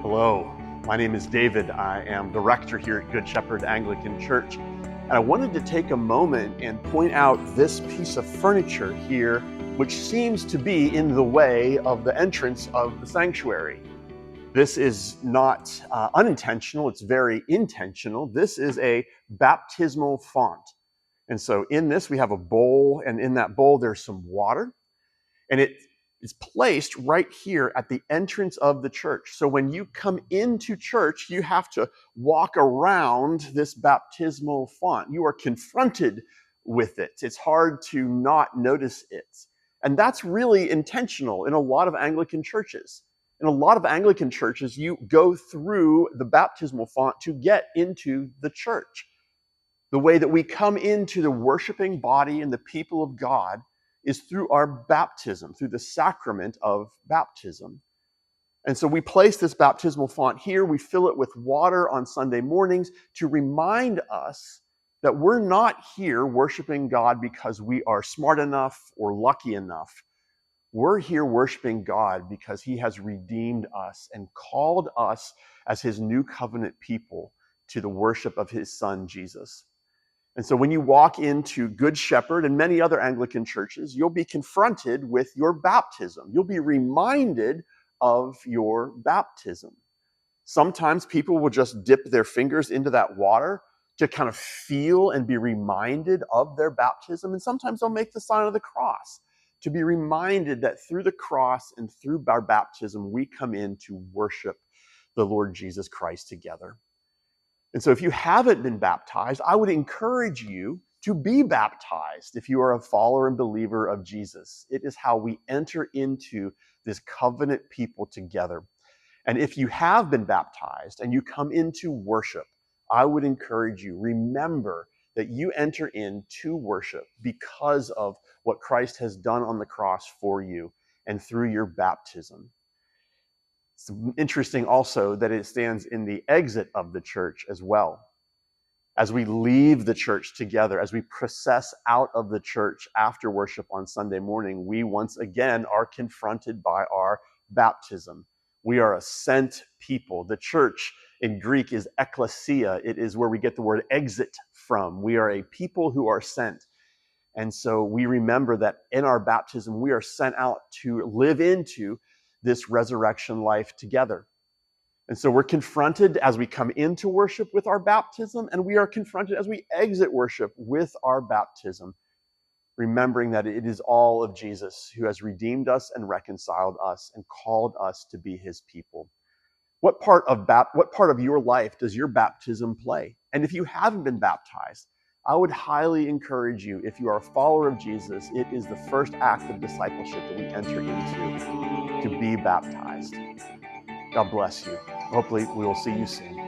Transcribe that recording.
Hello, my name is David. I am the rector here at Good Shepherd Anglican Church. And I wanted to take a moment and point out this piece of furniture here, which seems to be in the way of the entrance of the sanctuary. This is not unintentional, it's very intentional. This is a baptismal font. And so in this, we have a bowl, and in that bowl, there's some water. And it is placed right here at the entrance of the church. So when you come into church, you have to walk around this baptismal font. You are confronted with it. It's hard to not notice it. And that's really intentional in a lot of Anglican churches. In a lot of Anglican churches, you go through the baptismal font to get into the church. The way that we come into the worshiping body and the people of God is through our baptism, through the sacrament of baptism. And so we place this baptismal font here. We fill it with water on Sunday mornings to remind us that we're not here worshiping God because we are smart enough or lucky enough. We're here worshiping God because He has redeemed us and called us as His new covenant people to the worship of His Son, Jesus. And so when you walk into Good Shepherd and many other Anglican churches, you'll be confronted with your baptism. You'll be reminded of your baptism. Sometimes people will just dip their fingers into that water to kind of feel and be reminded of their baptism. And sometimes they'll make the sign of the cross to be reminded that through the cross and through our baptism, we come in to worship the Lord Jesus Christ together. And so if you haven't been baptized, I would encourage you to be baptized if you are a follower and believer of Jesus. It is how we enter into this covenant people together. And if you have been baptized and you come into worship, I would encourage you, remember that you enter into worship because of what Christ has done on the cross for you and through your baptism. It's interesting also that it stands in the exit of the church as well. As we leave the church together, as we process out of the church after worship on Sunday morning, we once again are confronted by our baptism. We are a sent people. The church in Greek is ekklesia. It is where we get the word exit from. We are a people who are sent. And so we remember that in our baptism, we are sent out to live into this resurrection life together. And so we're confronted as we come into worship with our baptism, and we are confronted as we exit worship with our baptism, remembering that it is all of Jesus who has redeemed us and reconciled us and called us to be His people. What part of your life does your baptism play? And if you haven't been baptized, I would highly encourage you, if you are a follower of Jesus, it is the first act of discipleship that we enter into, to be baptized. God bless you. Hopefully we will see you soon.